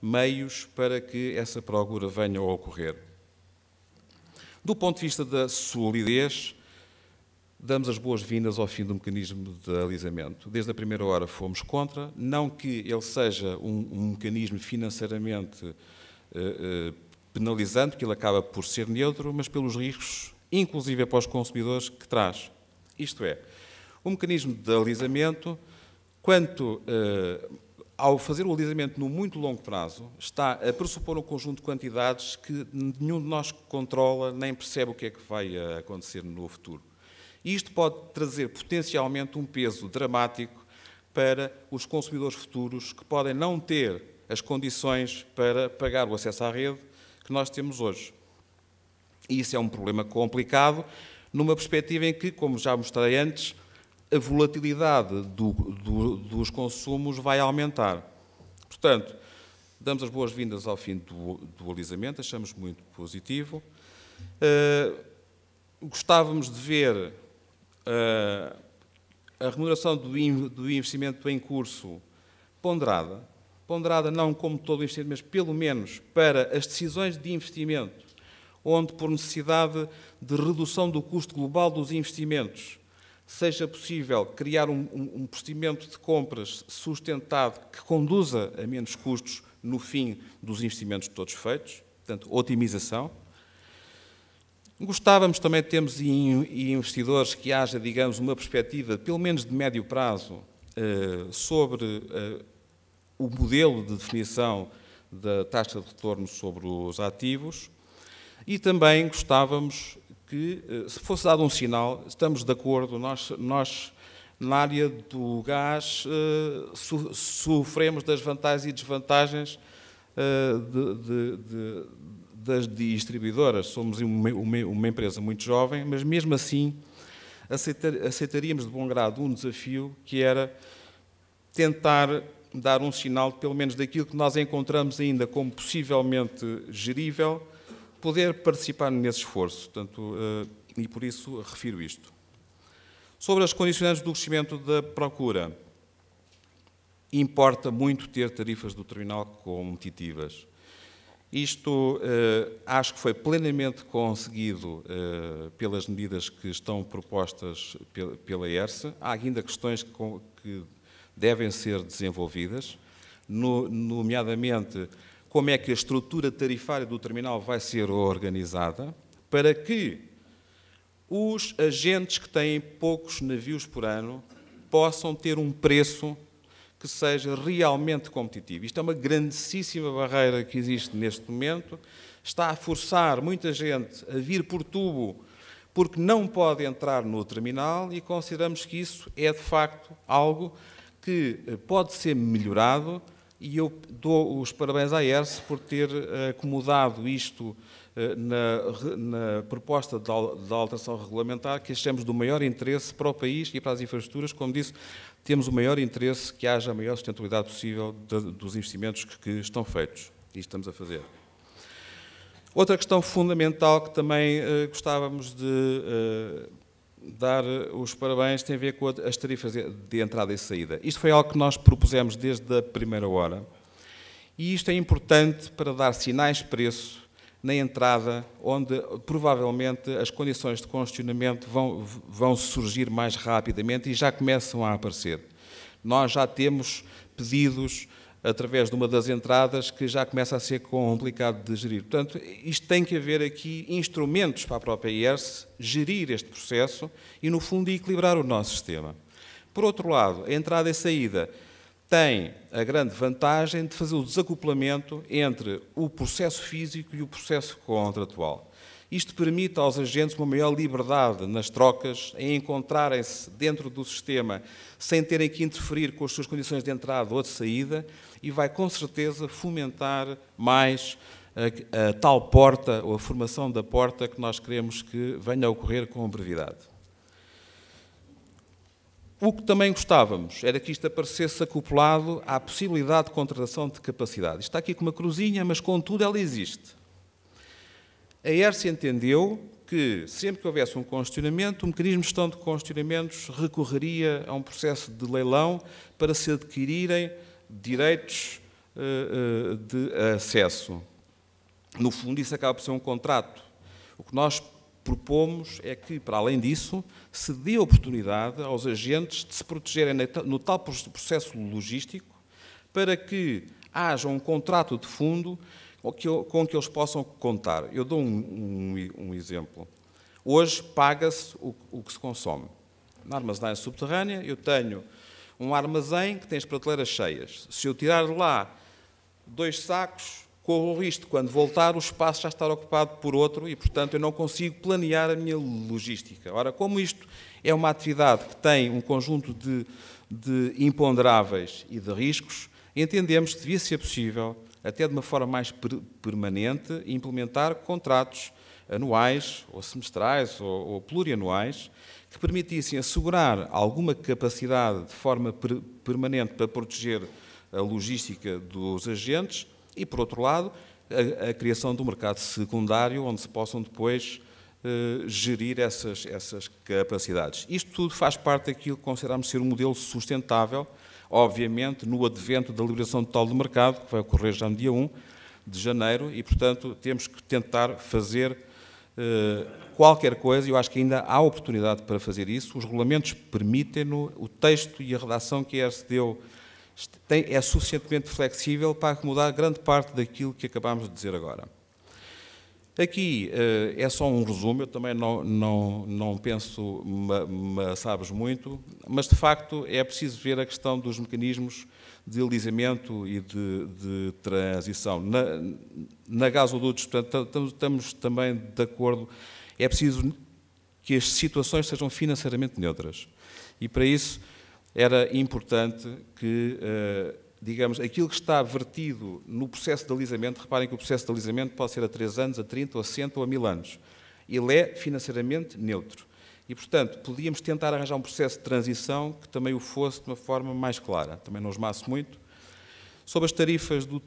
meios para que essa procura venha a ocorrer. Do ponto de vista da solidez, damos as boas-vindas ao fim do mecanismo de alisamento. Desde a primeira hora fomos contra, não que ele seja um mecanismo financeiramente penalizante, que ele acaba por ser neutro, mas pelos riscos, inclusive para os consumidores, que traz. Isto é, o mecanismo de alisamento, ao fazer o alisamento no muito longo prazo, está a pressupor um conjunto de quantidades que nenhum de nós controla, nem percebe o que é que vai acontecer no futuro. E isto pode trazer potencialmente um peso dramático para os consumidores futuros que podem não ter as condições para pagar o acesso à rede que nós temos hoje. E isso é um problema complicado, numa perspectiva em que, como já mostrei antes, a volatilidade dos consumos vai aumentar. Portanto, damos as boas-vindas ao fim do alisamento, achamos muito positivo. Gostávamos de ver a remuneração do investimento em curso ponderada não como todo o investimento, mas pelo menos para as decisões de investimento, onde por necessidade de redução do custo global dos investimentos, seja possível criar um procedimento de compras sustentado que conduza a menos custos no fim dos investimentos todos feitos, portanto, otimização. Gostávamos também de termos investidores que haja, digamos, uma perspectiva, pelo menos de médio prazo, sobre o modelo de definição da taxa de retorno sobre os ativos e também gostávamos que, se fosse dado um sinal, estamos de acordo, nós na área do gás sofremos das vantagens e desvantagens das distribuidoras. Somos uma empresa muito jovem, mas mesmo assim aceitaríamos de bom grado um desafio que era tentar dar um sinal, pelo menos daquilo que nós encontramos ainda como possivelmente gerível, poder participar nesse esforço. Portanto, e por isso refiro isto. Sobre as condicionantes do crescimento da procura, importa muito ter tarifas do terminal competitivas. Isto acho que foi plenamente conseguido pelas medidas que estão propostas pela ERSE. Há ainda questões que devem ser desenvolvidas, nomeadamente como é que a estrutura tarifária do terminal vai ser organizada para que os agentes que têm poucos navios por ano possam ter um preço que seja realmente competitivo. Isto é uma grandíssima barreira que existe neste momento, está a forçar muita gente a vir por tubo porque não pode entrar no terminal e consideramos que isso é, de facto, algo que pode ser melhorado e eu dou os parabéns à ERSE por ter acomodado isto na proposta de alteração regulamentar que achamos do maior interesse para o país e para as infraestruturas. Como disse, temos o maior interesse que haja a maior sustentabilidade possível dos investimentos que estão feitos e estamos a fazer. Outra questão fundamental que também gostávamos de dar os parabéns tem a ver com as tarifas de entrada e saída. Isto foi algo que nós propusemos desde a primeira hora e isto é importante para dar sinais de preço na entrada, onde provavelmente as condições de congestionamento vão surgir mais rapidamente e já começam a aparecer. Nós já temos pedidos através de uma das entradas que já começa a ser complicado de gerir. Portanto, isto tem que haver aqui instrumentos para a própria ERSE gerir este processo e, no fundo, equilibrar o nosso sistema. Por outro lado, a entrada e a saída tem a grande vantagem de fazer o desacoplamento entre o processo físico e o processo contratual. Isto permite aos agentes uma maior liberdade nas trocas, em encontrarem-se dentro do sistema sem terem que interferir com as suas condições de entrada ou de saída e vai, com certeza, fomentar mais a tal porta ou a formação da porta que nós queremos que venha a ocorrer com brevidade. O que também gostávamos era que isto aparecesse acoplado à possibilidade de contratação de capacidade. Isto está aqui com uma cruzinha, mas, contudo, ela existe. A ERSE entendeu que, sempre que houvesse um congestionamento, o mecanismo de gestão de congestionamentos recorreria a um processo de leilão para se adquirirem direitos de acesso. No fundo, isso acaba por ser um contrato. O que nós propomos é que, para além disso, se dê oportunidade aos agentes de se protegerem no tal processo logístico para que haja um contrato de fundo com que eles possam contar. Eu dou um exemplo. Hoje paga-se o que se consome. Na armazenagem subterrânea, eu tenho um armazém que tem as prateleiras cheias. Se eu tirar de lá 2 sacos, corro o risco de, quando voltar, o espaço já estar ocupado por outro e, portanto, eu não consigo planear a minha logística. Ora, como isto é uma atividade que tem um conjunto de imponderáveis e de riscos, entendemos que devia ser possível, até de uma forma mais permanente, implementar contratos anuais, ou semestrais, ou plurianuais, que permitissem assegurar alguma capacidade de forma permanente para proteger a logística dos agentes e, por outro lado, a criação de um mercado secundário onde se possam depois gerir essas capacidades. Isto tudo faz parte daquilo que consideramos ser um modelo sustentável, obviamente no advento da liberação total do mercado, que vai ocorrer já no dia 1 de janeiro, e, portanto, temos que tentar fazer qualquer coisa. Eu acho que ainda há oportunidade para fazer isso. Os regulamentos permitem-no, o texto e a redação que a ERSE deu é suficientemente flexível para acomodar grande parte daquilo que acabámos de dizer agora. Aqui é só um resumo, eu também não penso sabes muito, mas de facto é preciso ver a questão dos mecanismos de alisamento e de transição. Na gasodutos, portanto, estamos também de acordo, é preciso que as situações sejam financeiramente neutras. E para isso era importante que, digamos, aquilo que está vertido no processo de alisamento, reparem que o processo de alisamento pode ser a 3 anos, a 30, ou a 60 ou a 1000 anos. Ele é financeiramente neutro. E, portanto, podíamos tentar arranjar um processo de transição que também o fosse de uma forma mais clara. Também não esmaço muito. Sobre as tarifas do